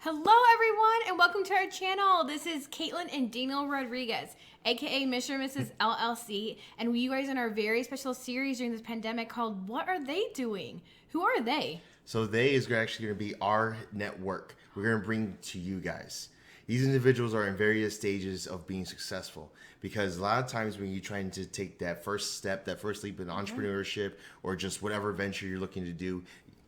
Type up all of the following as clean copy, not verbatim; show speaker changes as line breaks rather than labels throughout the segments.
Hello, everyone, and welcome to our channel. This is Caitlin and Daniel Rodriguez, aka Mr. and Mrs. LLC, and you guys in our very special series during this pandemic called "What Are They Doing?" Who are they?
So they is actually going to be our network. We're going to bring to you guys. These individuals are in various stages of being successful because a lot of times when you're trying to take that first step, that first leap in entrepreneurship or just whatever venture you're looking to do,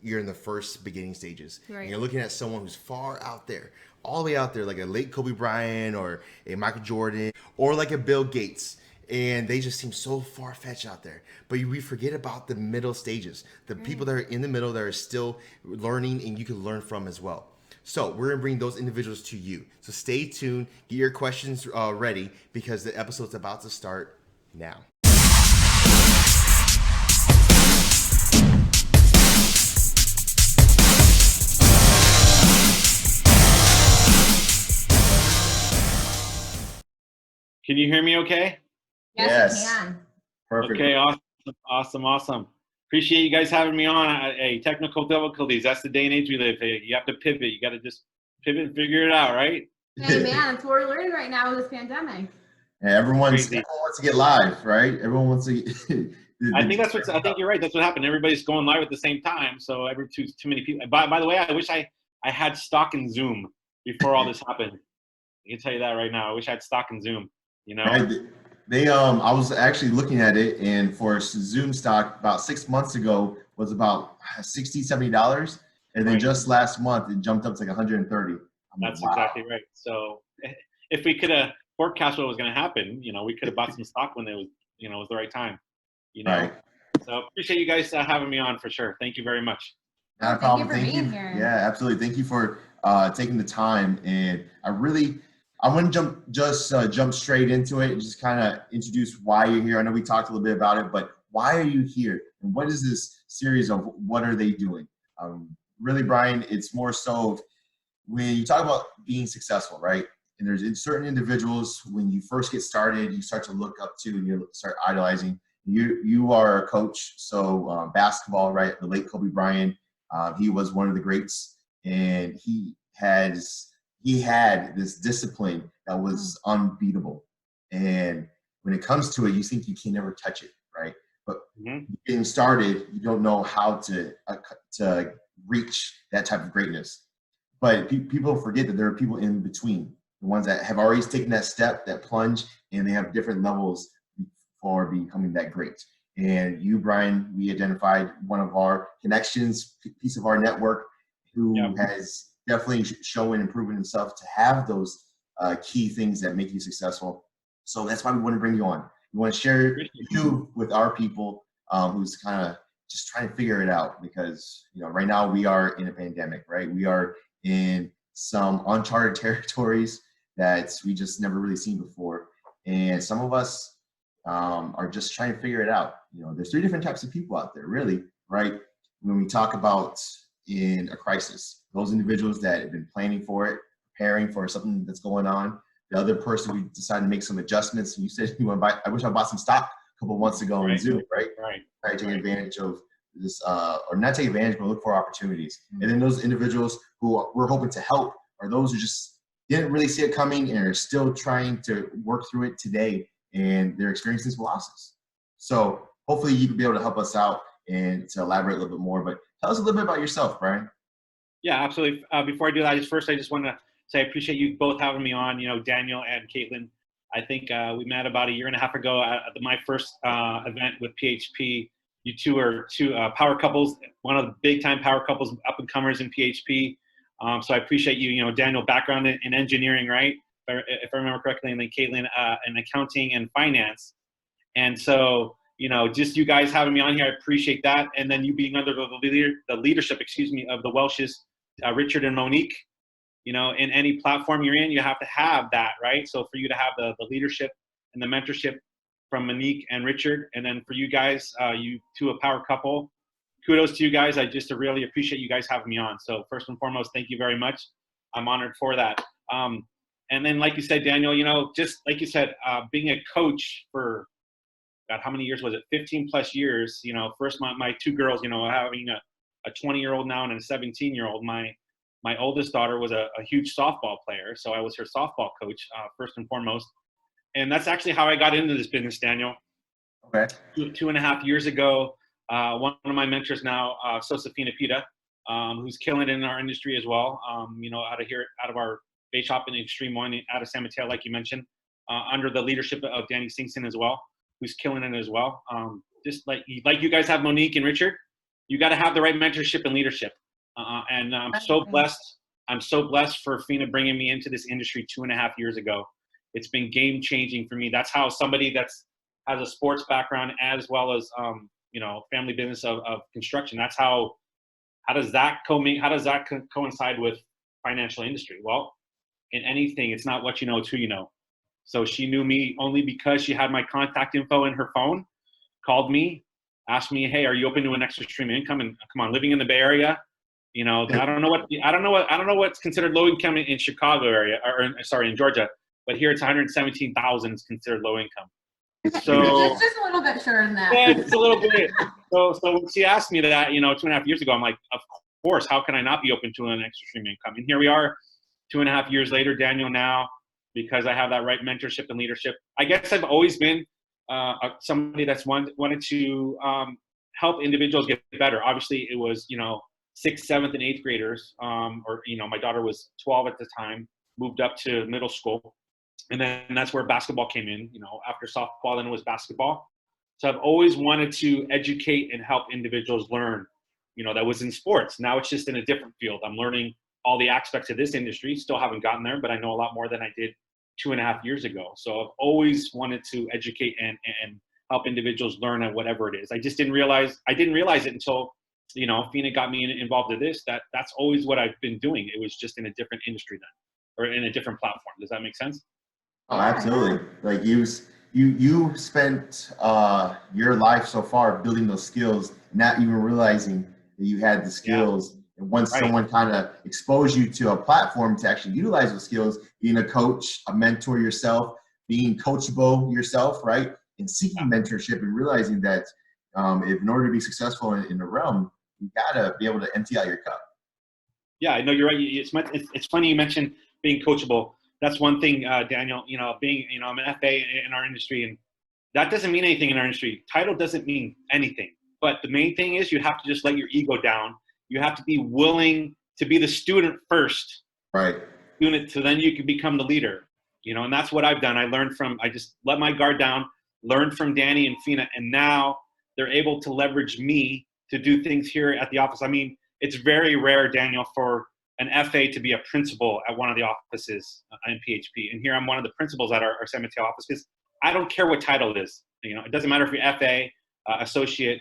you're in the first beginning stages.
Right.
And you're looking at someone who's far out there, all the way out there, like a late Kobe Bryant or a Michael Jordan or like a Bill Gates, and they just seem so far fetched out there. But we forget about the middle stages, the people that are in the middle that are still learning and you can learn from as well. So we're gonna bring those individuals to you. So stay tuned, get your questions ready because the episode's about to start now.
Can you hear me okay?
Yes, you can.
Perfect.
Okay, awesome. Appreciate you guys having me on. Technical difficulties, that's the day and age we live in. You have to pivot. You got to just pivot and figure it out, right?
Hey, man, that's what we're learning right now with this pandemic.
Yeah, everyone wants to get live, right? Everyone wants to get
I think you're right. That's what happened. Everybody's going live at the same time, so too many people. By the way, I wish I had stock in Zoom before all this happened. I can tell you that right now. I wish I had stock in Zoom, you know?
I was actually looking at it, and for Zoom stock about 6 months ago was about $60-$70, and then just last month it jumped up to like 130.
That's exactly right. So if we could have forecast what was going to happen, we could have bought some stock when it was, was the right time,
Right.
So appreciate you guys having me on for sure. Thank you very much.
Not a problem. Thank you. Yeah, absolutely. Thank you for taking the time. And I want to jump straight into it and just kind of introduce why you're here. I know we talked a little bit about it, but why are you here? And what is this series of what are they doing? Really, Brian, it's more so when you talk about being successful, right? And there's certain individuals when you first get started, you start to look up to and you start idolizing. You are a coach, so basketball, right? The late Kobe Bryant, he was one of the greats, and he had this discipline that was unbeatable. And when it comes to it, you think you can never touch it, right? But getting started, you don't know how to reach that type of greatness. But people forget that there are people in between, the ones that have already taken that step, that plunge, and they have different levels for becoming that great. And you, Brian, we identified one of our connections, piece of our network, who has definitely shown and proven himself to have those key things that make you successful. So that's why we want to bring you on. We want to share you with our people who's kind of just trying to figure it out because, right now we are in a pandemic, right? We are in some uncharted territories that we just never really seen before. And some of us are just trying to figure it out. There's three different types of people out there, really, right? When we talk about in a crisis, those individuals that have been planning for it, preparing for something that's going on. The other person, we decided to make some adjustments. You said you want to buy. I wish I bought some stock a couple of months ago on Zoom, right? Right. Taking advantage of this, or not take advantage, but look for opportunities. And then those individuals who we're hoping to help are those who just didn't really see it coming and are still trying to work through it today, and they're experiencing these losses. So hopefully you can be able to help us out and to elaborate a little bit more. But tell us a little bit about yourself, Brian.
Yeah, absolutely. Before I do that, I just want to say I appreciate you both having me on, Daniel and Caitlin. I think we met about a year and a half ago at my first event with PHP. You two are two power couples, one of the big-time power couples, up-and-comers in PHP. So I appreciate you, Daniel, background in engineering, right? If I remember correctly, and then Caitlin in accounting and finance. And so, just you guys having me on here, I appreciate that. And then you being under the leadership, of the Welshes, Richard and Monique, in any platform you're in, you have to have that, right? So for you to have the leadership and the mentorship from Monique and Richard, and then for you guys, you two a power couple, kudos to you guys. I just really appreciate you guys having me on. So first and foremost, thank you very much. I'm honored for that. And then, like you said, Daniel, just like you said, being a coach for, God, how many years was it? 15 plus years. First my two girls, having a 20-year-old now and a 17-year-old. My oldest daughter was a huge softball player, so I was her softball coach first and foremost. And that's actually how I got into this business, Daniel.
Okay.
2.5 years ago, one of my mentors now, Sosafina Pita, who's killing it in our industry as well. Out of our base shop in Extreme One, out of San Mateo, like you mentioned, under the leadership of Danny Singson as well, who's killing it as well. Just like you guys have Monique and Richard, you got to have the right mentorship and leadership. And I'm so blessed. I'm so blessed for Fina bringing me into this industry 2.5 years ago. It's been game changing for me. That's how somebody has a sports background as well as family business of construction. That's how does that coincide with financial industry? Well, in anything, it's not what you know, it's who you know. So she knew me only because she had my contact info in her phone, called me, asked me, "Hey, are you open to an extra stream of income?" And come on, living in the Bay Area, I don't know what's considered low income in Chicago area, in Georgia, but here it's 117,000 is considered low income. So
it's just a little bit shorter than that.
Yeah, it's a little bit. So when she asked me that, 2.5 years ago, I'm like, of course, how can I not be open to an extra stream income? And here we are, 2.5 years later, Daniel, now, because I have that right mentorship and leadership. I guess I've always been somebody that's wanted to help individuals get better. Obviously, it was, 6th, 7th, and 8th graders, my daughter was 12 at the time, moved up to middle school. And then that's where basketball came in, after softball, then it was basketball. So I've always wanted to educate and help individuals learn, that was in sports. Now it's just in a different field. I'm learning all the aspects of this industry. Still haven't gotten there, but I know a lot more than I did 2.5 years ago. So I've always wanted to educate and help individuals learn at whatever it is. I didn't realize it until, Fina got me involved in this. That's always what I've been doing. It was just in a different industry then, or in a different platform. Does that make sense?
Oh, absolutely. Like you spent your life so far building those skills, not even realizing that you had the skills. And once someone kind of exposed you to a platform to actually utilize those skills, being a coach, a mentor yourself, being coachable yourself, right? And seeking mentorship and realizing that if in order to be successful in the realm, you gotta be able to empty out your cup.
Yeah, I know you're right. It's funny you mentioned being coachable. That's one thing, Daniel, being, I'm an FA in our industry, and that doesn't mean anything in our industry. Title doesn't mean anything. But the main thing is you have to just let your ego down. You have to be willing to be the student first.
Right.
So then you can become the leader, and that's what I've done. I just let my guard down, learned from Danny and Fina, and now they're able to leverage me to do things here at the office. I mean, it's very rare, Daniel, for an FA to be a principal at one of the offices in PHP. And here I'm one of the principals at our San Mateo office, because I don't care what title it is. It doesn't matter if you're FA, associate,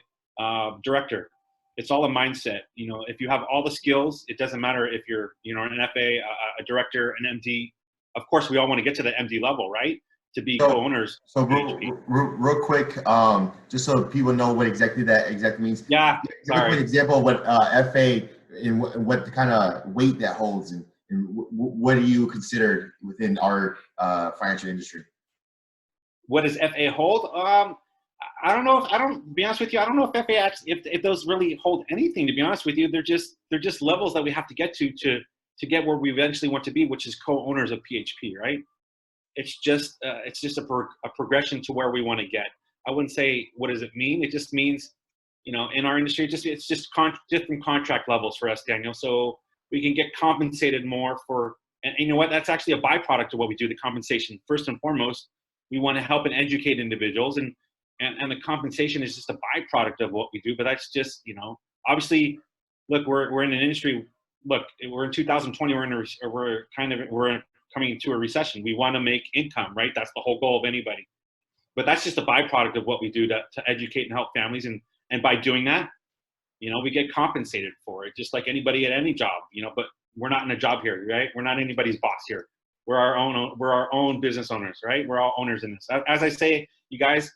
director. It's all a mindset. If you have all the skills, it doesn't matter if you're, an FA, a director, an MD. Of course, we all want to get to the MD level, right? To be co-owners.
So real quick, just so people know what exactly that means.
Yeah.
Give a quick example of what FA and what the kind of weight that holds, and what do you consider within our financial industry?
What does FA hold? I don't know be honest with you, I don't know if FA actually, if those really hold anything, to be honest with you. They're just levels that we have to get to get where we eventually want to be, which is co-owners of PHP, right? It's just a progression to where we want to get. I wouldn't say, what does it mean? It just means, in our industry, it's just different contract levels for us, Daniel. So we can get compensated more for, and you know what? That's actually a byproduct of what we do, the compensation. First and foremost, we want to help and educate individuals, and the compensation is just a byproduct of what we do. But that's just, obviously, look, we're in an industry. Look, we're in 2020. We're coming into a recession. We want to make income, right? That's the whole goal of anybody. But that's just a byproduct of what we do to educate and help families. And by doing that, we get compensated for it, just like anybody at any job, but we're not in a job here, right? We're not anybody's boss here. We're our own business owners, right? We're all owners in this. As I say, you guys,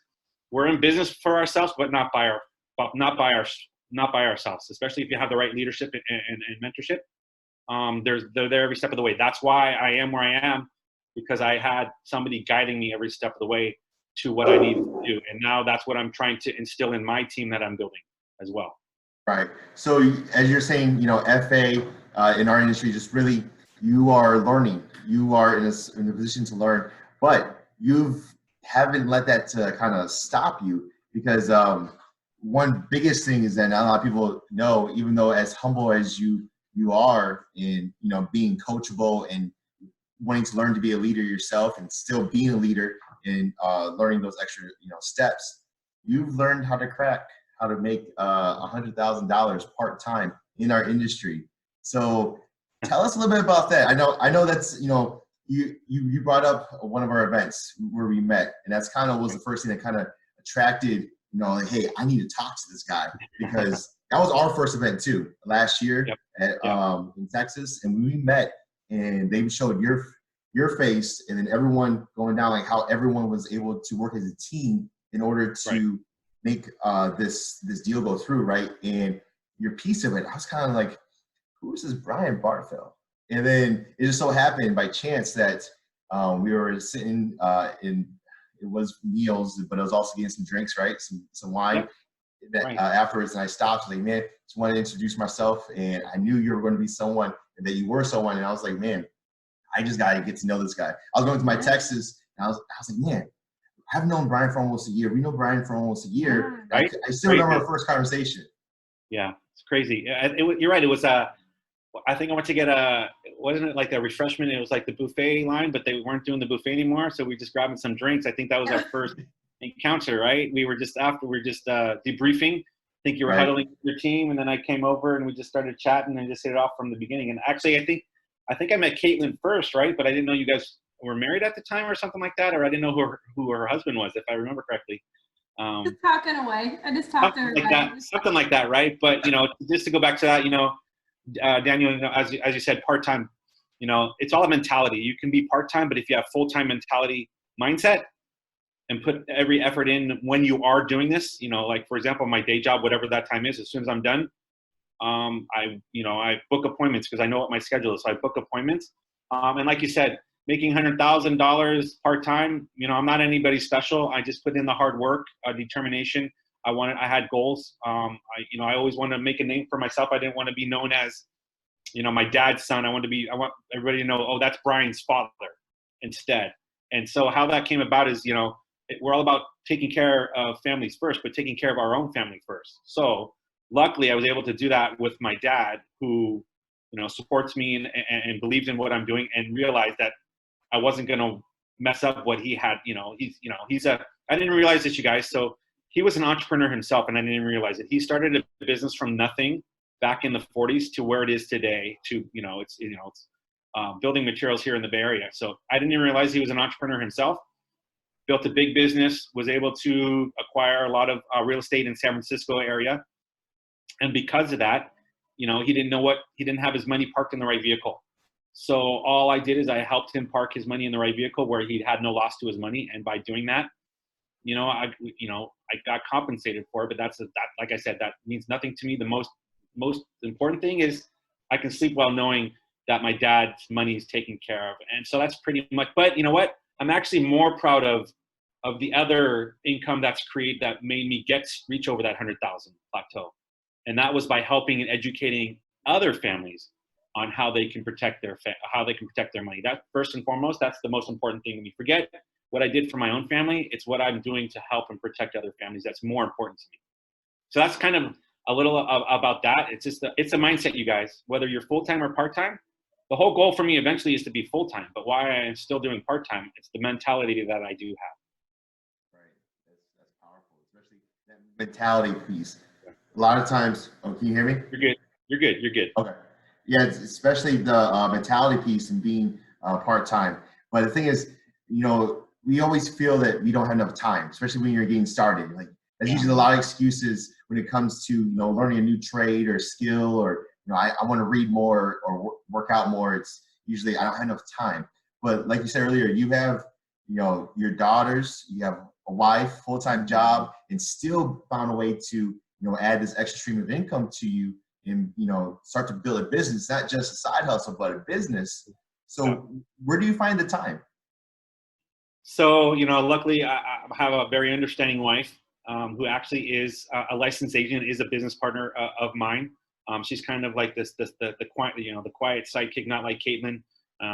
we're in business for ourselves, but not by ourselves, especially if you have the right leadership and mentorship. They're there every step of the way. That's why I am where I am, because I had somebody guiding me every step of the way to what I needed to do. And now that's what I'm trying to instill in my team that I'm building as well.
Right. So as you're saying, FA in our industry, just really, you are learning. You are in a position to learn, but you haven't let that to kind of stop you, because one biggest thing is that not a lot of people know, even though as humble as you are in being coachable and wanting to learn to be a leader yourself and still being a leader in learning those extra steps, you've learned how to make $100,000 part-time in our industry. So tell us a little bit about that. I know that's you brought up one of our events where we met, and that's kind of was the first thing that kind of attracted like, hey, I need to talk to this guy, because that was our first event too last year.
Yep.
In Texas, and we met, and they showed your face, and then everyone going down, like how everyone was able to work as a team in order to make this deal go through, right? And your piece of it, I was kind of like, who is this Brian Bartfeld? And then it just so happened by chance that we were sitting it was meals, but it was also getting some drinks, right? Some wine.
Yep.
Afterwards, and I stopped, like, man, just wanted to introduce myself, and I knew you were going to be someone, and that you were someone, and I was like, man, I just got to get to know this guy. I was going through my texts, and I was like, man, I've known Brian for almost a year. We know Brian for almost a year.
Right?
I still remember our first conversation.
Yeah, it's crazy. You're right. It was I think I went to get wasn't it like a refreshment? It was like the buffet line, but they weren't doing the buffet anymore. So we just grabbing some drinks. I think that was our first encounter, right? We were just debriefing. I think you were huddling with your team, and then I came over and we just started chatting and just hit it off from the beginning. And actually, I think I met Caitlin first, right? But I didn't know you guys were married at the time or something like that, or I didn't know who her husband was, if I remember correctly.
Just talking away. I just talked to her.
Something like that, right? But just to go back to that, Daniel, as you said, part-time, it's all a mentality. You can be part-time, but if you have full-time mentality mindset and put every effort in when you are doing this, like for example, my day job, whatever that time is, as soon as I'm done, I book appointments because I know what my schedule is. So I book appointments. And like you said, making $100,000 part-time, I'm not anybody special. I just put in the hard work, determination. I had goals. I always wanted to make a name for myself. I didn't want to be known as, my dad's son. I want everybody to know, oh, that's Brian's father instead. And so how that came about is, we're all about taking care of families first, but taking care of our own family first. So luckily I was able to do that with my dad, who, supports me and believes in what I'm doing, and realized that I wasn't going to mess up what he had. I didn't realize this, you guys. So he was an entrepreneur himself, and I didn't realize it. He started a business from nothing back in the 40s to where it is today. To it's building materials here in the Bay Area. So I didn't even realize he was an entrepreneur himself. Built a big business, was able to acquire a lot of real estate in San Francisco area, and because of that, he didn't have his money parked in the right vehicle. So all I did is I helped him park his money in the right vehicle where he had no loss to his money, and by doing that, I got compensated for it. But like I said, that means nothing to me. The most important thing is I can sleep well knowing that my dad's money is taken care of. And so that's pretty much, but you know what? I'm actually more proud of the other income that's created that made me reach over that 100,000 plateau. And that was by helping and educating other families on how they can protect their money. That first and foremost, that's the most important thing. When you forget what I did for my own family, it's what I'm doing to help and protect other families that's more important to me. So that's kind of a little about that. It's just it's a mindset, you guys. Whether you're full-time or part-time, the whole goal for me eventually is to be full-time. But why I'm still doing part-time, it's the mentality that I do have.
Right. That's powerful, especially that mentality piece. A lot of times, can you hear me?
You're good.
Okay. Yeah, it's especially the mentality piece and being part-time. But the thing is, we always feel that we don't have enough time, especially when you're getting started. Like there's usually a lot of excuses when it comes to learning a new trade or skill, or I want to read more or work out more. It's usually I don't have enough time. But like you said earlier, you have your daughters, you have a wife, full-time job, and still found a way to add this extra stream of income to you, and start to build a business, not just a side hustle, but a business. So where do you find the time?
So luckily I have a very understanding wife. who actually is a licensed agent, is a business partner of mine. She's kind of like the quiet, the quiet sidekick, not like Caitlin.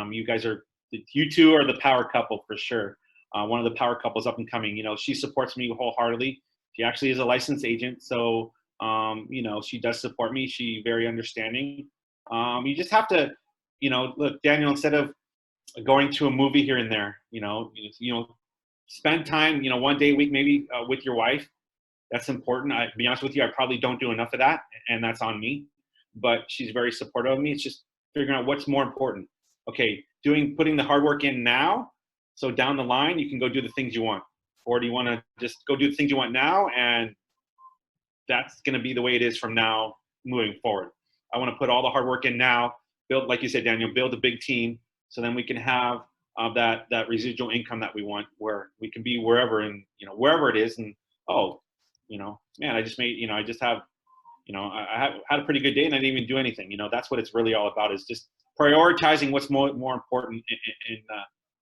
You two are the power couple for sure. One of the power couples up and coming. She supports me wholeheartedly. She actually is a licensed agent, so she does support me. She's very understanding. You just have to, look, Daniel, instead of going to a movie here and there, spend time, one day a week maybe with your wife. That's important. To be honest with you, I probably don't do enough of that, and that's on me. But she's very supportive of me. It's just figuring out what's more important. Okay, putting the hard work in now, so down the line you can go do the things you want, or do you want to just go do the things you want now, and that's going to be the way it is from now moving forward. I want to put all the hard work in now, build, like you said, Daniel, build a big team, so then we can have that residual income that we want, where we can be wherever it is, and man, I just made, I just have, I had a pretty good day and I didn't even do anything. That's what it's really all about, is just prioritizing what's more important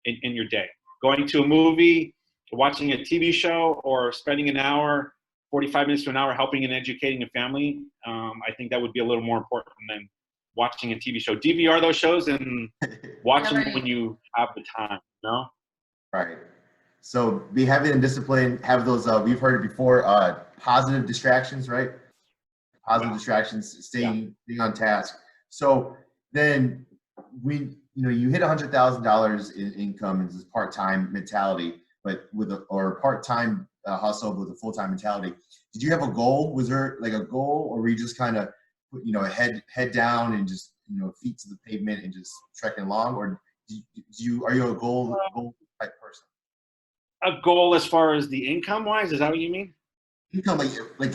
in your day. Going to a movie, watching a TV show, or spending an hour, 45 minutes to an hour helping and educating a family. I think that would be a little more important than watching a TV show. DVR those shows and watch them when you have the time,
Right. So be heavy and disciplined, have those, we've heard it before, positive distractions, right? Positive distractions, staying on task. So then you hit $100,000 in income as this part-time mentality, but or part-time hustle with a full-time mentality. Did you have a goal? Was there like a goal, or were you just kind of, head down and just, feet to the pavement and just trekking along? Or are you a goal type person?
A goal as far as the income wise, is that what you mean?
Income, like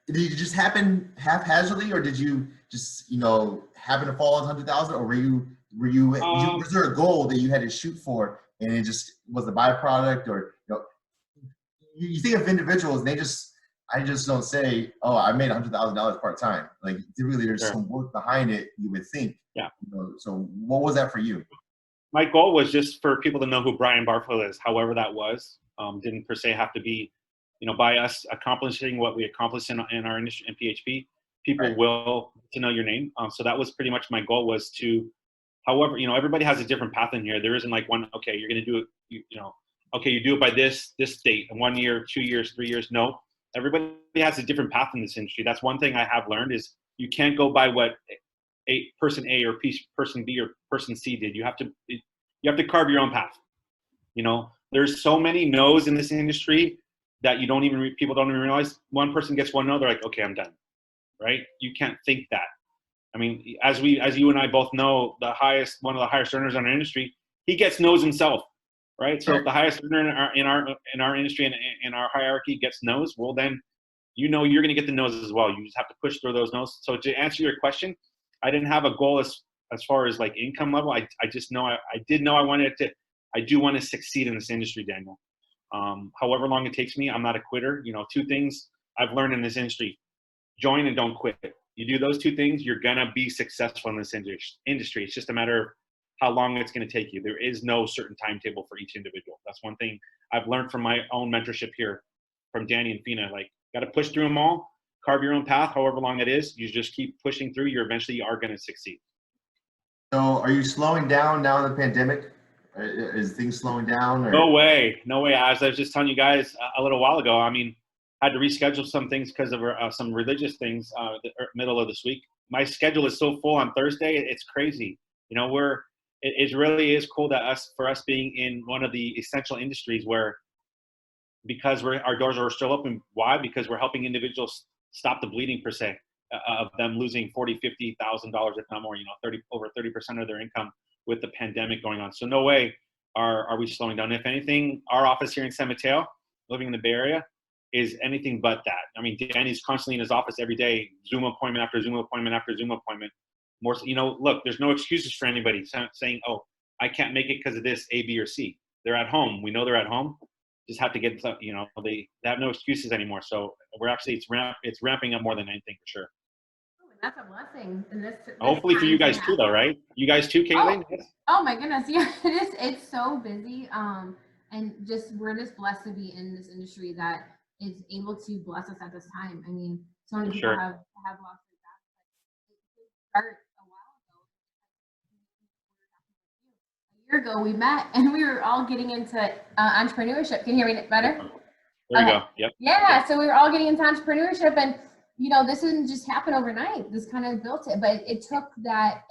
did it just happen haphazardly, or did you just happen to fall on 100,000, or was there a goal that you had to shoot for and it just was a byproduct? Or you think of individuals and I just don't say, oh, I made $100,000 part-time. Like, there's some work behind it, you would think.
Yeah.
So what was that for you?
My goal was just for people to know who Brian Bartfeld is, however that was. Didn't per se have to be, by us accomplishing what we accomplished in our industry in PHP. People will to know your name. So that was pretty much my goal, was to, however, everybody has a different path in here. There isn't like one, okay, you're going to do it, okay, you do it by this date, 1 year, 2 years, 3 years. No, everybody has a different path in this industry. That's one thing I have learned, is you can't go by what person A or person B or person C did. You have to carve your own path. There's so many no's in this industry that people don't even realize. One person gets one no, they're like, okay, I'm done. Right? You can't think that. I mean, as you and I both know, one of the highest earners in our industry, he gets no's himself. Right? So if the highest earner in our industry and in our hierarchy gets no's, well then, you're going to get the no's as well. You just have to push through those no's. So to answer your question, I didn't have a goal as far as like income level. I just know I did know I do want to succeed in this industry, Daniel. However long it takes me, I'm not a quitter. 2 things I've learned in this industry: join and don't quit. You do those 2 things, you're gonna be successful in this industry. It's just a matter of how long it's going to take you. There is no certain timetable for each individual. That's one thing I've learned from my own mentorship here from Danny and Fina. Like, got to push through them all, carve your own path, however long it is. You just keep pushing through. You eventually are going to succeed.
So are you slowing down now in the pandemic? Is things slowing down? Or?
No way. As I was just telling you guys a little while ago, I mean, I had to reschedule some things because of some religious things middle of this week. My schedule is so full on Thursday. It's crazy. It really is cool for us being in one of the essential industries where, because our doors are still open. Why? Because we're helping individuals stop the bleeding, per se, of them losing $40,000, $50,000, if not more, over 30% of their income with the pandemic going on. So no way are we slowing down. If anything, our office here in San Mateo, living in the Bay Area, is anything but that. I mean, Danny's constantly in his office every day, Zoom appointment after Zoom appointment after Zoom appointment. More, look, there's no excuses for anybody saying, oh, I can't make it because of this, A, B, or C. They're at home. We know they're at home. Just have to get, they have no excuses anymore. So we're actually, it's ramping up more than anything, for sure.
Oh, that's a blessing. In this
hopefully for you guys too, though, right? You guys too, Caitlin?
Oh my goodness. Yeah, it is. It's so busy. And we're just blessed to be in this industry that is able to bless us at this time. I mean, so many people
Sure.
have lost their jobs. But it did start a while ago. A year ago, we met and we were all getting into entrepreneurship. Can you hear me better?
There you go. Yep.
Yeah, so we were all getting into entrepreneurship, and this didn't just happen overnight. This kind of built it, but it took that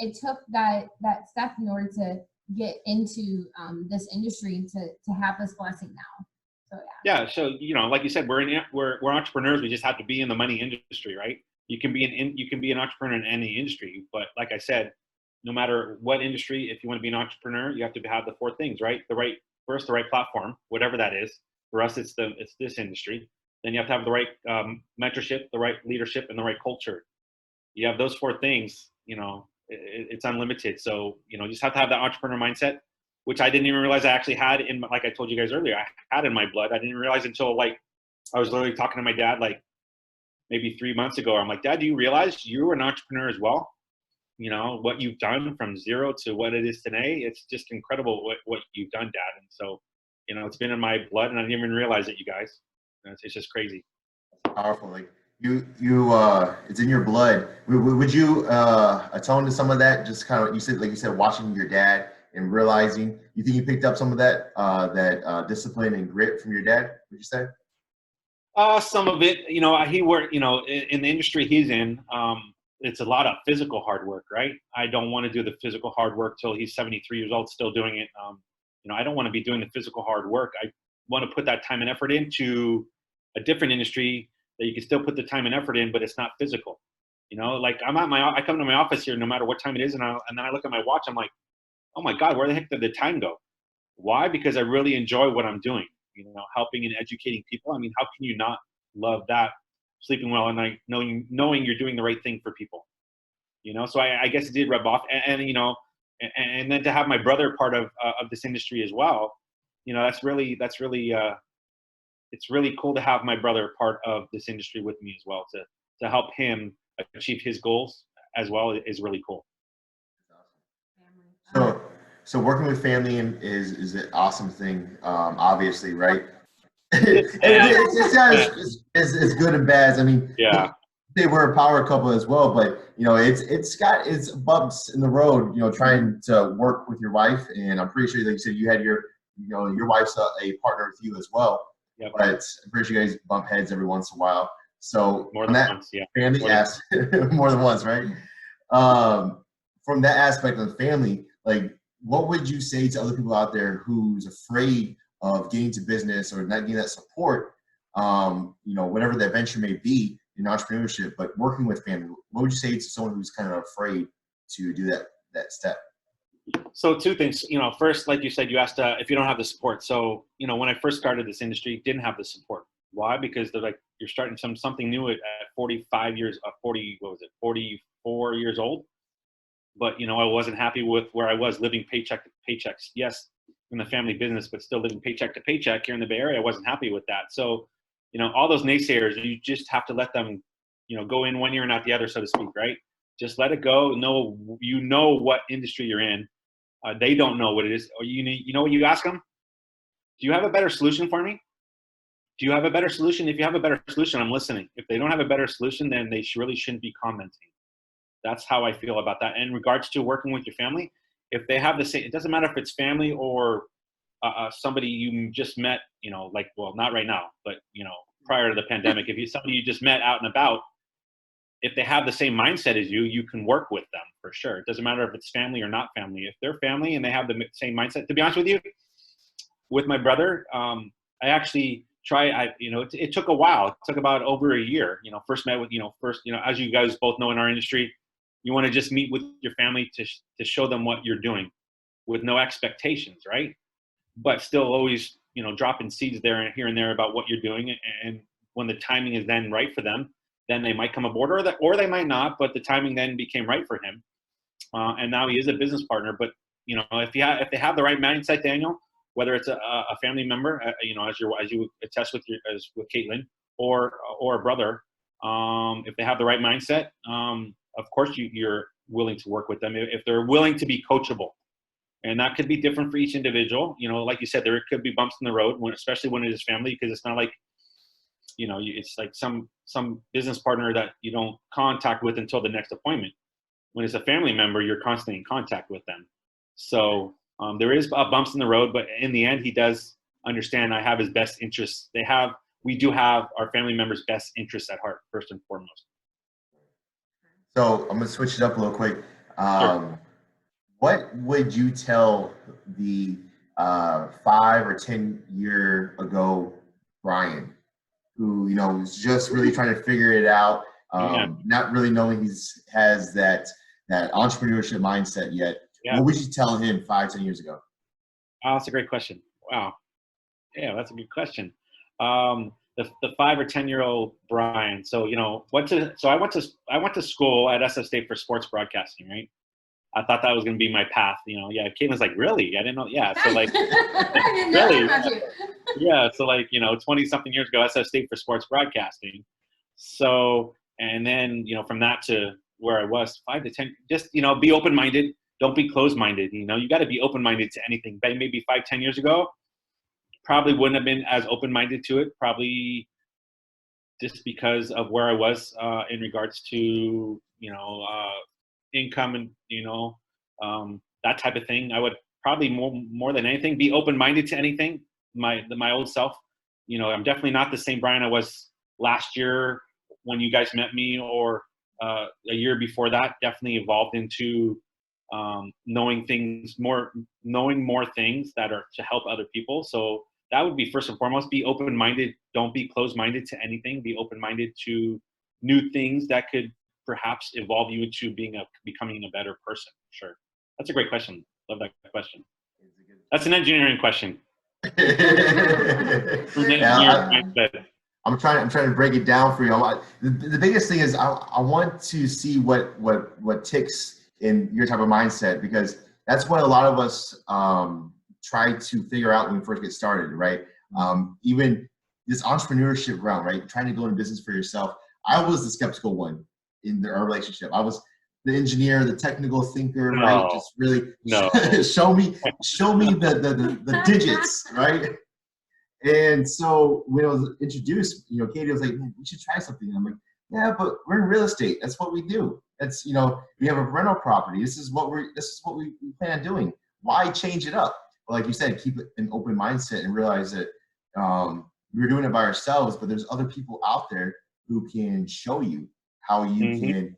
step in order to get into this industry to have this blessing now. So
yeah. So like you said, we're entrepreneurs. We just have to be in the money industry, right? You can be an entrepreneur in any industry, but like I said, no matter what industry, if you want to be an entrepreneur, you have to have the four things, right? The right platform, whatever that is. For us, it's this industry. Then you have to have the right mentorship, the right leadership, and the right culture. You have those four things, it's unlimited. So, you just have to have that entrepreneur mindset, which I didn't even realize I actually had like I told you guys earlier, I had in my blood. I didn't realize until I was literally talking to my dad, like maybe 3 months ago. I'm like, Dad, do you realize you're an entrepreneur as well? What you've done from zero to what it is today. It's just incredible what you've done, Dad. And so, it's been in my blood and I didn't even realize it, you guys. It's just crazy.
Powerful. Like you it's in your blood. Would you atone to some of that? Just kind of, you said, watching your dad and realizing, you think you picked up some of that, discipline and grit from your dad, would you say?
Some of it, he worked, in the industry he's in, it's a lot of physical hard work, right? I don't want to do the physical hard work till he's 73 years old, still doing it. I don't want to be doing the physical hard work. I want to put that time and effort into a different industry that you can still put the time and effort in, but it's not physical. Like I come to my office here no matter what time it is, and then I look at my watch, I'm like, oh my God, where the heck did the time go? Why? Because I really enjoy what I'm doing, helping and educating people. I mean, how can you not love that? Sleeping well at night, knowing you're doing the right thing for people, so I guess it did rub off. And then to have my brother part of this industry as well, it's really cool to have my brother part of this industry with me as well, to help him achieve his goals as well is really cool.
So working with family is an awesome thing, obviously, right? It's good and bad. I mean,
yeah,
they were a power couple as well, but it's got its bumps in the road, trying to work with your wife. And I'm pretty sure, like you said, you had your wife's a partner with you as well.
Yep.
But I'm pretty sure you guys bump heads every once in a while. So
more than once, yeah.
Family more than once, right? From that aspect of the family, like, what would you say to other people out there who's afraid of getting to business or not getting that support, whatever that venture may be in entrepreneurship, but working with family? What would you say to someone who's kind of afraid to do that step?
So two things, first, like you said, you asked if you don't have the support. So, when I first started this industry, didn't have the support. Why? Because they're like, you're starting something new at 44 years old. But, I wasn't happy with where I was living paycheck to paychecks. Yes, in the family business, but still living paycheck to paycheck here in the Bay Area. I wasn't happy with that. So, all those naysayers, you just have to let them, go in one ear and out the other, so to speak, right? Just let it go. Know what industry you're in. They don't know what it is. Or you ask them, do you have a better solution for me? Do you have a better solution? If you have a better solution, I'm listening. If they don't have a better solution, then they really shouldn't be commenting. That's how I feel about that. In regards to working with your family, if they have the same, it doesn't matter if it's family or somebody you just met, not right now, but, prior to the pandemic, if somebody you just met out and about, if they have the same mindset as you can work with them for sure. It doesn't matter if it's family or not family. If they're family and they have the same mindset, to be honest with you, with my brother, I actually it took a while. It took about over a year, first met with, as you guys both know in our industry, you want to just meet with your family to show them what you're doing with no expectations, right? But still always, dropping seeds there and here and there about what you're doing. And when the timing is then right for them, then they might come aboard or they might not, but the timing then became right for him. And now he is a business partner. But, if they have the right mindset, Daniel, whether it's a family member, as you attest with Caitlin or a brother, if they have the right mindset, of course you're willing to work with them if they're willing to be coachable. And that could be different for each individual. Like you said, there could be bumps in the road, especially when it is family, because it's not like it's like some business partner that you don't contact with until the next appointment. When it's a family member, you're constantly in contact with them. So there is bumps in the road, but in the end, he does understand I have his best interests. We do have our family members' best interests at heart, first and foremost.
So I'm gonna switch it up a little quick.
Sure.
What would you tell the 5 or 10 year ago Brian, who was just really trying to figure it out, not really knowing has that entrepreneurship mindset yet?
Yeah.
What would you tell him 5, 10 years ago?
Oh, that's a great question. Wow. Yeah, that's a good question. The 5 or 10-year-old Brian. So I went to school at SF State for sports broadcasting, right? I thought that was going to be my path. Yeah. Caitlin's like, really? I didn't know. Yeah. So like,
I didn't know
really?
about you.
Yeah. So like, 20 something years ago, SF State for sports broadcasting. So, and then, from that to where I was 5 to 10, just, be open-minded. Don't be closed-minded. You got to be open-minded to anything. But maybe 5, 10 years ago, probably wouldn't have been as open-minded to it. Probably just because of where I was in regards to, income and, that type of thing. I would probably more than anything be open-minded to anything. My old self, I'm definitely not the same Brian I was last year when you guys met me, or a year before that. Definitely evolved into knowing more things that are to help other people. So that would be first and foremost. Be open-minded. Don't be closed-minded to anything. Be open-minded to new things that could perhaps evolve you into becoming a better person. Sure. That's a great question. Love that question. That's an engineering question.
I'm trying to break it down for you. The biggest thing is I want to see what ticks in your type of mindset, because that's what a lot of us try to figure out when we first get started, right? Even this entrepreneurship realm, right? Trying to go into business for yourself. I was the skeptical one in our relationship. I was the engineer, the technical thinker, right? Just really show me the digits, right? And so when I was introduced, Katie was like, "Man, we should try something." And I'm like, "Yeah, but we're in real estate. That's what we do. That's we have a rental property. This is what we plan on doing. Why change it up?" But like you said, keep an open mindset and realize that we're doing it by ourselves, but there's other people out there who can show you how you can,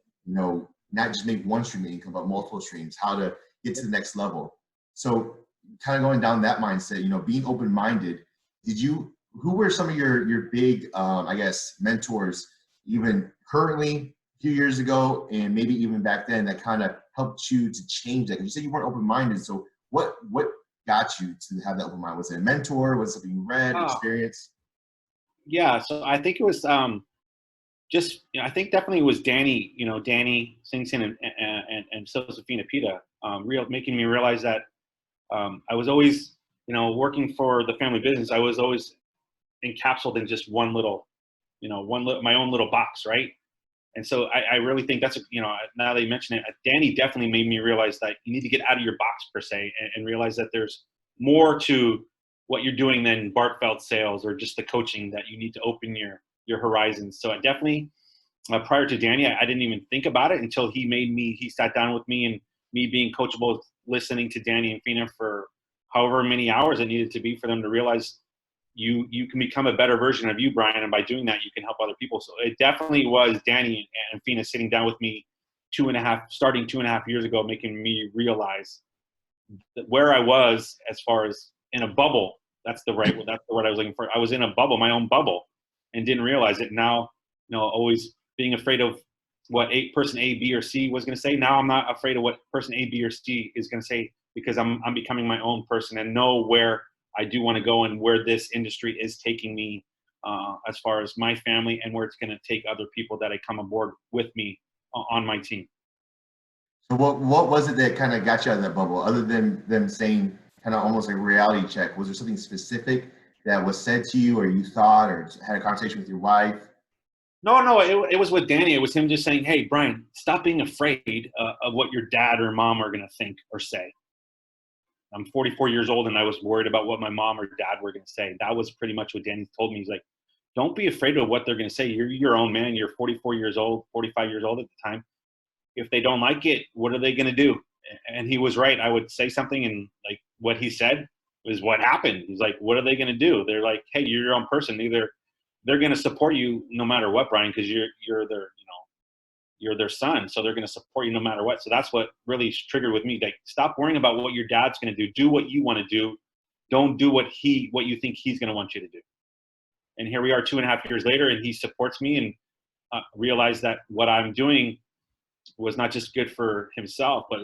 not just make one stream of income, but multiple streams, how to get to the next level. So kind of going down that mindset, being open-minded, who were some of your big, I guess, mentors, even currently a few years ago, and maybe even back then, that kind of helped you to change that? Because you said you weren't open-minded. So what got you to have that open mind? Was it a mentor? Was it something you read, experience?
Yeah. So I think it was, I think definitely it was Danny, Danny Singson and Josephina Pita, making me realize that I was always, working for the family business. I was always encapsulated in just one little, my own little box, right? And so I really think that's, now that you mention it, Danny definitely made me realize that you need to get out of your box per se, and realize that there's more to what you're doing than Bartfeld sales or just the coaching, that you need to open your horizons. So I definitely, prior to Danny, I didn't even think about it until he sat down with me, and me being coachable, listening to Danny and Fina for however many hours it needed to be for them to realize you can become a better version of you, Brian. And by doing that, you can help other people. So it definitely was Danny and Fina sitting down with me starting 2.5 years ago, making me realize that where I was as far as in a bubble. That's the word I was looking for. I was in a bubble, my own bubble, and didn't realize it. Now, always being afraid of what person A, B, or C was going to say. Now I'm not afraid of what person A, B, or C is going to say, because I'm becoming my own person and know where I do want to go and where this industry is taking me, as far as my family, and where it's going to take other people that I come aboard with me on my team.
So what was it that kind of got you out of that bubble, other than them saying kind of almost like a reality check? Was there something specific that was said to you, or you thought, or had a conversation with your wife?
No, it was with Danny. It was him just saying, "Hey, Brian, stop being afraid of what your dad or mom are going to think or say." I'm 44 years old, and I was worried about what my mom or dad were going to say. That was pretty much what Danny told me. He's like, don't be afraid of what they're going to say. You're your own man. You're 44 years old, 45 years old at the time. If they don't like it, what are they going to do? And he was right. I would say something, and like what he said was what happened. He's like, what are they going to do? They're like, hey, you're your own person. Either they're going to support you no matter what, Brian, because you're their, you're their son. So they're going to support you no matter what. So that's what really triggered with me. Like, stop worrying about what your dad's going to do. Do what you want to do. Don't do what you think he's going to want you to do. And here we are 2.5 years later, and he supports me, and realized that what I'm doing was not just good for himself, but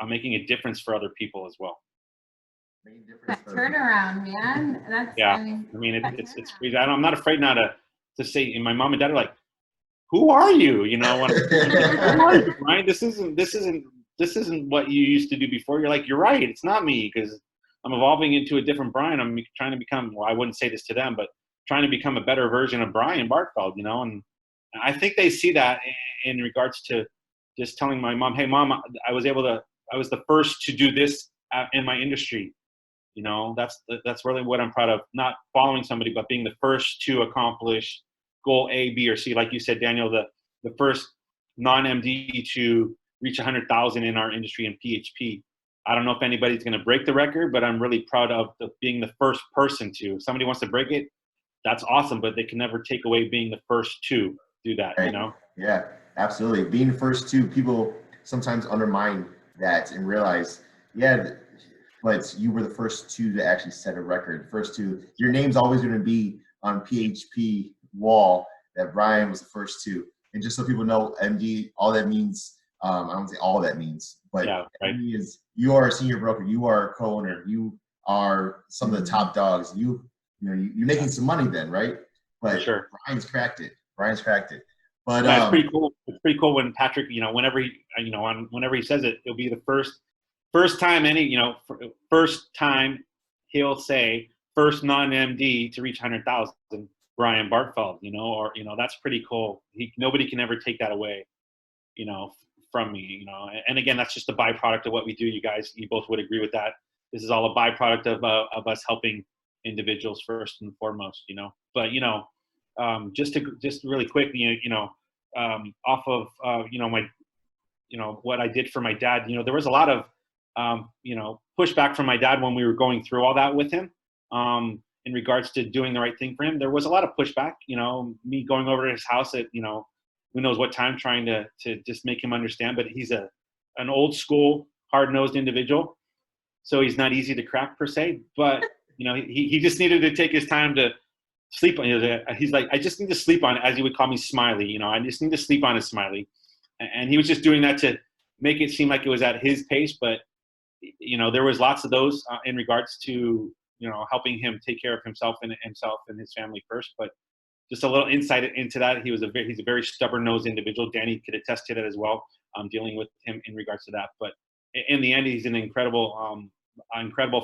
I'm making a difference for other people as well.
That turnaround, man. That's,
yeah. I mean it's crazy. I'm not afraid now to say, and my mom and dad are like, who are you? When who are you, Brian? This isn't what you used to do before. You're like, you're right. It's not me, because I'm evolving into a different Brian. I'm trying to become, well, I wouldn't say this to them, but trying to become a better version of Brian Bartfeld, and I think they see that in regards to just telling my mom, hey, Mom, I was the first to do this in my industry. That's really what I'm proud of. Not following somebody, but being the first to accomplish goal A, B, or C. Like you said, Daniel, the first non-MD to reach 100,000 in our industry in PHP. I don't know if anybody's going to break the record, but I'm really proud of being the first person to. If somebody wants to break it, that's awesome, but they can never take away being the first to do that,
right. Yeah, absolutely. Being the first to, people sometimes undermine that and realize, yeah, but you were the first to actually set a record. First to, your name's always going to be on PHP wall that Brian was the first to. And just so people know, MD, all that means, I don't say all that means, but
yeah, right.
MD is, you are a senior broker, you are a co-owner, you are some of the top dogs. You're making some money then, right? But
sure.
Brian's cracked it. But
yeah, it's pretty cool. It's pretty cool when Patrick, whenever he says it, it'll be the first time first time he'll say first non-MD to reach 100,000, Brian Bartfeld, or that's pretty cool. Nobody can ever take that away, from me, And again, that's just a byproduct of what we do. You guys, you both would agree with that. This is all a byproduct of us helping individuals first and foremost, But just really quick, off of my, what I did for my dad. There was a lot of pushback from my dad when we were going through all that with him. In regards to doing the right thing for him, there was a lot of pushback. Me going over to his house at who knows what time, trying to just make him understand. But he's an old school, hard-nosed individual, so he's not easy to crack per se. But he just needed to take his time to sleep on it. He's like, I just need to sleep on it, as he would call me, Smiley. I just need to sleep on it, Smiley. And he was just doing that to make it seem like it was at his pace. But there was lots of those in regards to helping him take care of himself and his family first. But just a little insight into that, he's a very stubborn-nosed individual. Danny could attest to that as well. Dealing with him in regards to that. But in the end, he's an incredible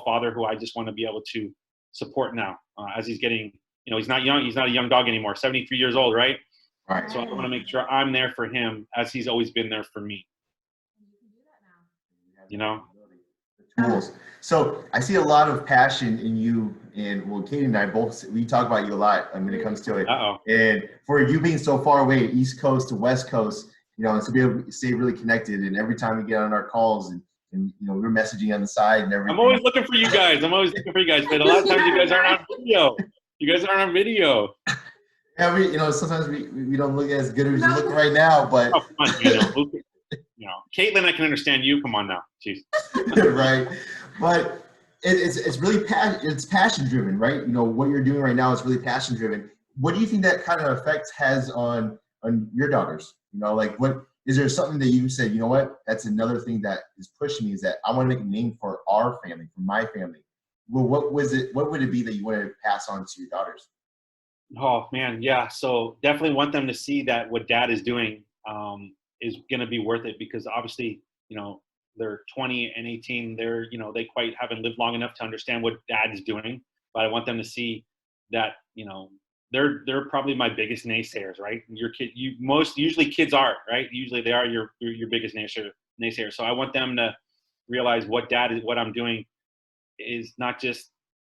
father who I just want to be able to support now as he's getting. He's not young. He's not a young dog anymore. 73 years old, right?
Right.
So I want to make sure I'm there for him as he's always been there for me.
Tools. So I see a lot of passion in you, and Katie and I we talk about you a lot when it comes to it. And for you being so far away, East Coast to West Coast, and to be able to stay really connected. And every time we get on our calls and we're messaging on the side and everything.
I'm always looking for you guys. But a lot of times you guys aren't on video.
Yeah, sometimes we don't look as good as you look right now, but.
Oh, come on, Caitlin, I can understand you. Come on now, jeez.
Right, but it's really passion driven, right? What you're doing right now is really passion driven. What do you think that kind of effect has on your daughters? What is there something that you said? You know what? That's another thing that is pushing me, is that I want to make a name for our family, for my family. Well, what would it be that you want to pass on to your daughters?
Oh man, yeah. So definitely want them to see that what Dad is doing is going to be worth it, because obviously, they're 20 and 18. They're, they quite haven't lived long enough to understand what Dad is doing. But I want them to see that, they're probably my biggest naysayers, right? Usually kids are, right? Usually they are your biggest naysayer. So I want them to realize what I'm doing is not just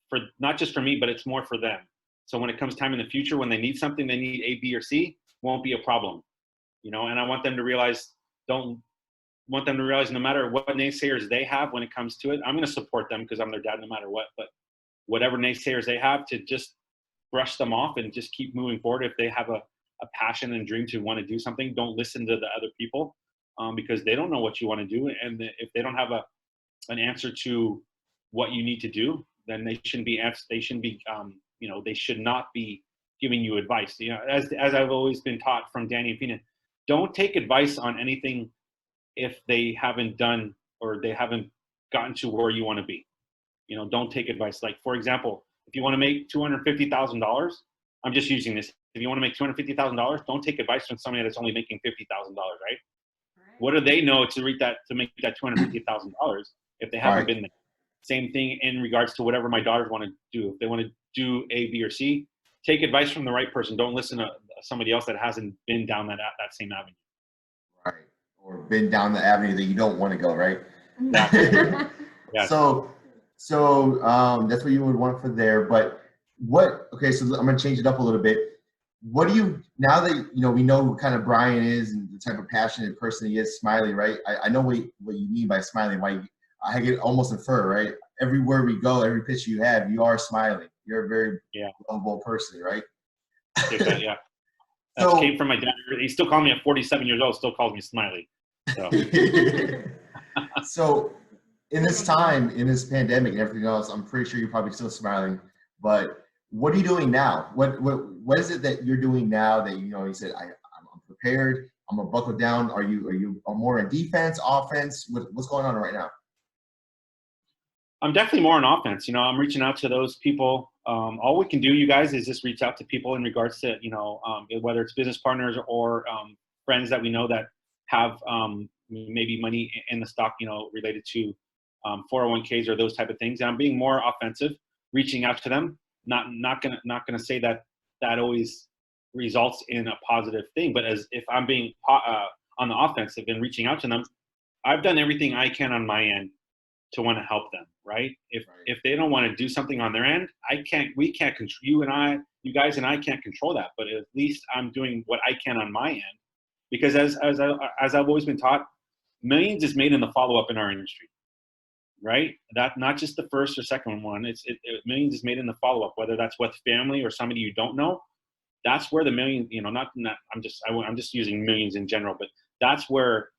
for me, but it's more for them. So when it comes time in the future, when they need something, they need A, B, or C, won't be a problem, you know. And I want them to realize, no matter what naysayers they have when it comes to it, I'm going to support them because I'm their dad no matter what. But whatever naysayers they have, to just brush them off and just keep moving forward. If they have a passion and dream to want to do something, don't listen to the other people, because they don't know what you want to do. And if they don't have an answer to what you need to do, then they shouldn't be they should not be giving you advice. You know, as I've always been taught from Danny and Pina, don't take advice on anything if they haven't done or they haven't gotten to where you want to be. You know, don't take advice. Like, for example, if you want to make $250,000, I'm just using this. If you want to make $250,000, don't take advice from somebody that's only making $50,000, right? What do they know to make that $250,000 if they haven't been there? Same thing in regards to whatever my daughters want to do. If they want to do A, B, or C, take advice from the right person. Don't listen to somebody else that hasn't been down that same avenue.
Right. Or been down the avenue that you don't want to go, right?
Exactly. Yes.
So that's what you would want for there. But okay, so I'm going to change it up a little bit. What do you, now that, we know who kind of Brian is and the type of passionate person he is, Smiley, right? I know what you mean by smiling, why I can almost infer, right? Everywhere we go, every picture you have, you are smiling. You're a very lovable person, right?
Yeah. That came from my dad. He still calls me at 47 years old, still calls me Smiley. So,
so in this time, in this pandemic and everything else, I'm pretty sure you're probably still smiling, but what are you doing now? What is it that you're doing now that, you said, I'm prepared, I'm gonna buckle down. Are you more in defense, offense? What's going on right now?
I'm definitely more on offense. I'm reaching out to those people. All we can do, you guys, is just reach out to people in regards to, whether it's business partners or friends that we know that have maybe money in the stock, related to 401ks or those type of things. And I'm being more offensive, reaching out to them. Not gonna say that always results in a positive thing, but as if I'm being on the offensive and reaching out to them, I've done everything I can on my end to want to help them, right? If they don't want to do something on their end, we can't control, you guys and I can't control that, but at least I'm doing what I can on my end, because as I've always been taught, millions is made in the follow-up in our industry, right? That not just the first or second one, millions is made in the follow-up, whether that's with family or somebody you don't know. That's where the million, I'm just using millions in general, but that's where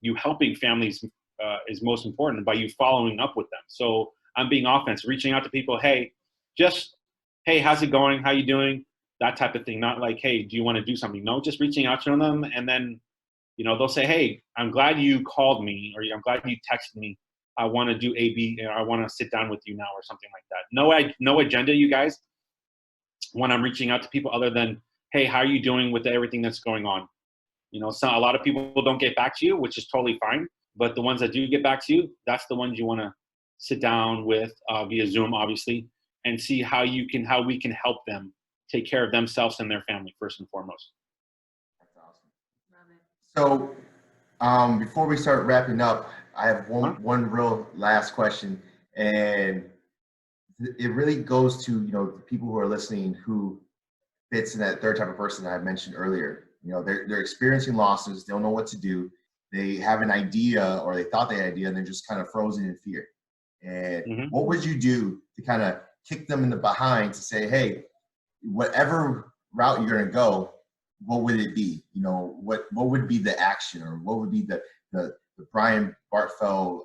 you helping families is most important, by you following up with them. So I'm being offensive, reaching out to people. Hey, how's it going? How you doing? That type of thing. Not like, hey, do you want to do something? No, just reaching out to them. And then, they'll say, hey, I'm glad you called me, or I'm glad you texted me. I want to do A, B, I want to sit down with you now, or something like that. No agenda, you guys, when I'm reaching out to people, other than, hey, how are you doing with everything that's going on? A lot of people don't get back to you, which is totally fine. But the ones that do get back to you, that's the ones you want to sit down with via Zoom, obviously, and see how we can help them take care of themselves and their family first and foremost.
That's awesome. Love it. So before we start wrapping up, I have one real last question, and it really goes to the people who are listening who fits in that third type of person that I mentioned earlier. They're experiencing losses, they don't know what to do. They have an idea, or they thought they had an idea, and they're just kind of frozen in fear. And what would you do to kind of kick them in the behind to say, hey, whatever route you're going to go, what would it be? What would be the action, or what would be the Brian Bartfeld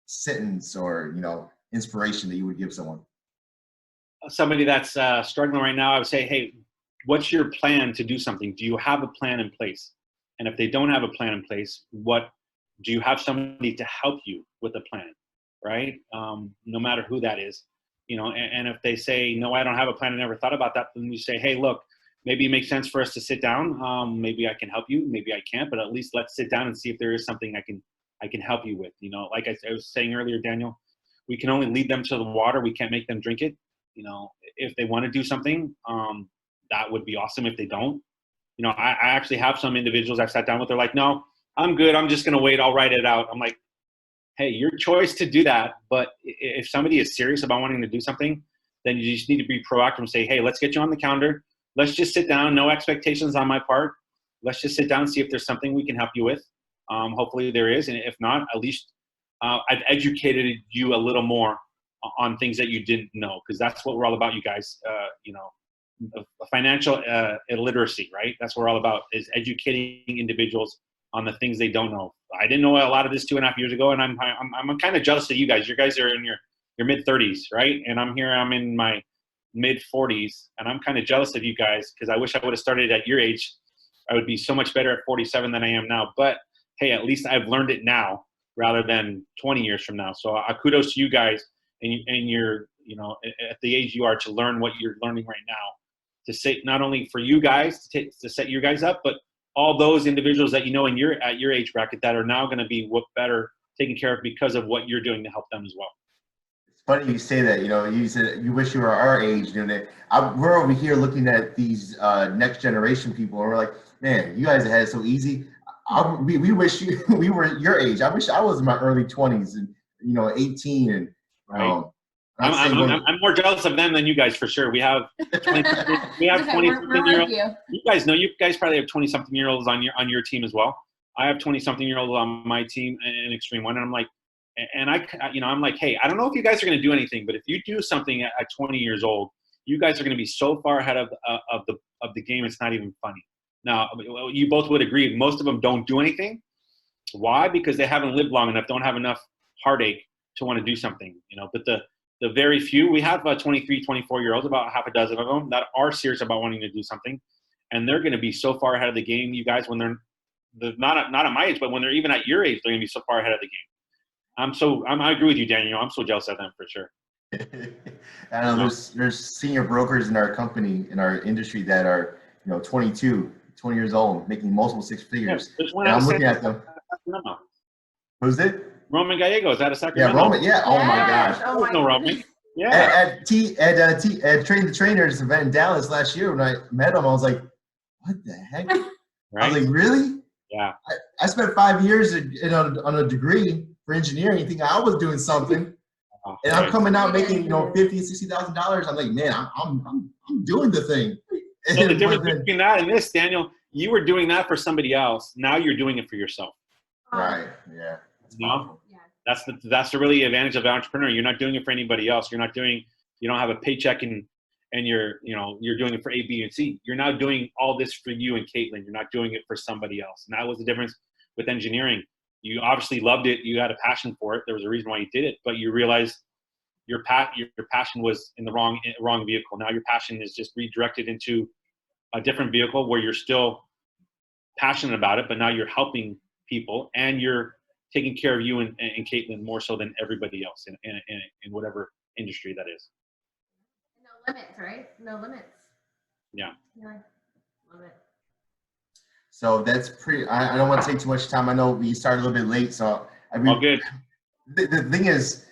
sentence or, inspiration that you would give someone?
Somebody that's struggling right now, I would say, hey, what's your plan to do something? Do you have a plan in place? And if they don't have a plan in place, do you have somebody to help you with a plan, right? No matter who that is, and if they say, no, I don't have a plan, I never thought about that, then you say, hey, look, maybe it makes sense for us to sit down. Maybe I can help you, maybe I can't, but at least let's sit down and see if there is something I can help you with. Like I was saying earlier, Daniel, we can only lead them to the water. We can't make them drink it. If they want to do something, that would be awesome. If they don't, I actually have some individuals I've sat down with. They're like, no, I'm good. I'm just going to wait. I'll write it out. I'm like, hey, your choice to do that. But if somebody is serious about wanting to do something, then you just need to be proactive and say, hey, let's get you on the calendar. Let's just sit down. No expectations on my part. Let's just sit down and see if there's something we can help you with. Hopefully there is. And if not, at least I've educated you a little more on things that you didn't know, because that's what we're all about, you guys. Financial illiteracy, right? That's what we're all about, is educating individuals on the things they don't know. I didn't know a lot of this 2.5 years ago, and I'm kind of jealous of you guys. You guys are in your mid-30s, right? And I'm in my mid-40s, and I'm kind of jealous of you guys, because I wish I would have started at your age. I would be so much better at 47 than I am now. But hey, at least I've learned it now rather than 20 years from now. So kudos to you guys, and you're, at the age you are, to learn what you're learning right now, to say, not only for you guys to set you guys up, but all those individuals that at your age bracket that are now going to be better taken care of because of what you're doing to help them as well.
It's funny you say that. You said you wish you were our age doing it. We're over here looking at these next generation people, and we're like, man, you guys had it so easy. We wish we were your age. I wish I was in my early 20s and 18 and.
Right. I'm more jealous of them than you guys, for sure. We have 20-something-year-olds. You guys probably have 20-something-year-olds on your team as well. I have 20-something-year-olds on my team in Extreme One, and I'm like, I'm like, hey, I don't know if you guys are going to do anything, but if you do something at 20 years old, you guys are going to be so far ahead of the game. It's not even funny. Now, you both would agree, most of them don't do anything. Why? Because they haven't lived long enough, don't have enough heartache to want to do something, But the very few, we have 23, 24-year-olds, about half a dozen of them, that are serious about wanting to do something, and they're going to be so far ahead of the game, you guys, when they're not at my age, but when they're even at your age, they're going to be so far ahead of the game. I agree with you, Daniel. I'm so jealous of them, for sure.
I know there's senior brokers in our company, in our industry, that are 22, 20 years old, making multiple six figures.
Yeah,
and I'm looking at them. Who's it?
Roman Gallegos out of Sacramento.
Yeah, Roman. Yeah. Oh my gosh.
Oh my
Roman. Yeah.
At Train the Trainers event in Dallas last year, when I met him, I was like, "What the heck?"
Right?
I was like, "Really?"
Yeah.
I spent 5 years on a degree for engineering, thinking I was doing something, and I'm coming out making $50,000 and $60,000. I'm like, man, I'm doing the thing.
So the difference between that and this, Daniel, you were doing that for somebody else. Now you're doing it for yourself.
Right. Yeah.
That's the really advantage of the entrepreneur. You're not doing it for anybody else. You don't have a paycheck and you're doing it for A, B, and C. You're now doing all this for you and Caitlin. You're not doing it for somebody else. And that was the difference with engineering. You obviously loved it. You had a passion for it. There was a reason why you did it, but you realized your passion was in the wrong vehicle. Now your passion is just redirected into a different vehicle where you're still passionate about it, but now you're helping people and you're taking care of you and Caitlin more so than everybody else in whatever industry that is.
No limits, right? No limits.
Yeah.
Love it.
So that's pretty. I don't want to take too much time. I know we started a little bit late, so
all good.
The thing is,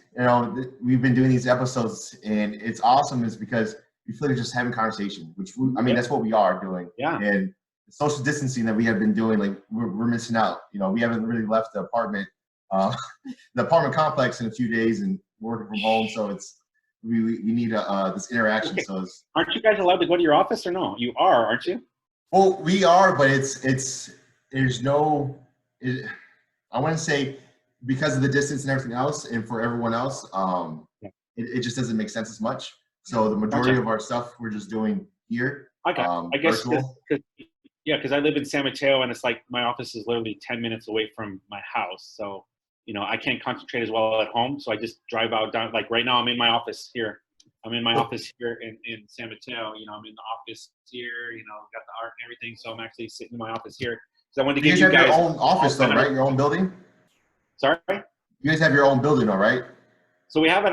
we've been doing these episodes, and it's awesome, is because we feel like just having conversation, which that's what we are doing.
Yeah.
And the social distancing that we have been doing, like we're missing out. We haven't really left the apartment complex in a few days, and working from home. So we need this interaction. Okay. So
aren't you guys allowed to go to your office or no? You are, aren't you?
Well, we are, but there's no. I want to say, because of the distance and everything else, and for everyone else, it just doesn't make sense as much. So the majority of our stuff we're just doing here.
Okay. I guess because I live in San Mateo, and it's like my office is literally 10 minutes away from my house. So, I can't concentrate as well at home. So I just drive out down. Like right now, I'm in my office here. I'm in my office here in San Mateo. I'm in the office here. Got the art and everything. So I'm actually sitting in my office here. So I wanted to give you guys
your own office, though, right? Your own building.
Sorry.
You guys have your own building, all right?
So we have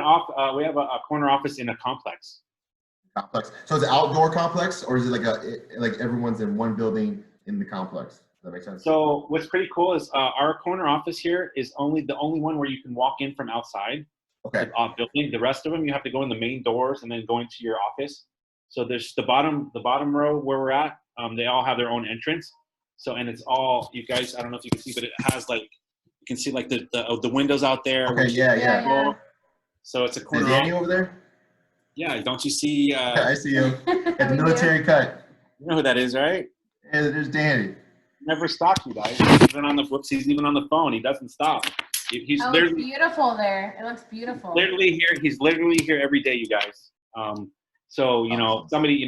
we have a corner office in a complex.
Complex. So it's an outdoor complex, or is it like everyone's in one building in the complex? Does that make sense? So
what's pretty cool is our corner office here is the only one where you can walk in from outside.
Okay.
The building. The rest of them, you have to go in the main doors and then go into your office. So there's the bottom row where we're at. They all have their own entrance. So, and it's all, you guys, I don't know if you can see, but it has you can see the windows out there.
Okay. Yeah.
So it's a corner.
Is Danny over there?
Yeah, don't you see?
I see you. At the military cut.
You know who that is, right?
Hey, there's Danny.
Never stops, you guys. He's even on the phone. He doesn't stop. He's
it's beautiful there. It looks beautiful.
He's literally here every day, you guys. So somebody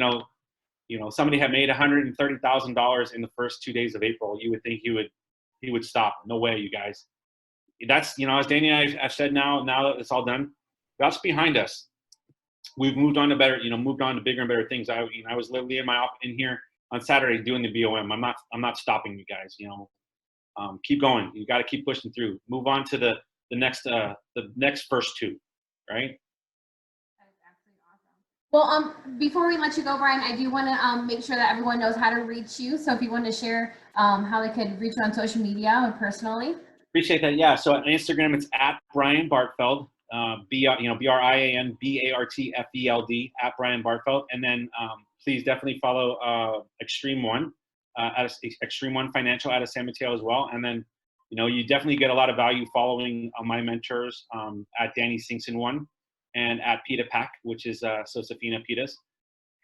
had made $130,000 in the first 2 days of April. You would think he would stop. No way, you guys. That's as Danny and I've said now that it's all done, that's behind us. We've moved on to bigger and better things. I was literally in here on Saturday doing the BOM. I'm not stopping, you guys. Keep going. You got to keep pushing through. Move on to the next first two, right?
That is absolutely awesome. Well, before we let you go, Brian, I do want to make sure that everyone knows how to reach you. So if you want to share how they could reach you on social media or personally.
Appreciate that. Yeah. So on Instagram, it's at Brian Bartfeld. BrianBartfeld at Brian Bartfeld. And then please definitely follow Extreme One Extreme One Financial out of San Mateo as well. And then you definitely get a lot of value following my mentors at Danny Singson One and at Pita Pack, which is Sosafina Pitas.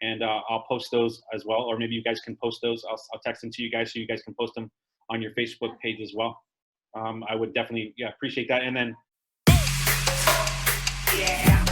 And I'll post those as well, or maybe you guys can post those. I'll text them to you guys so you guys can post them on your Facebook page as well. I would definitely appreciate that. And then
Yeah.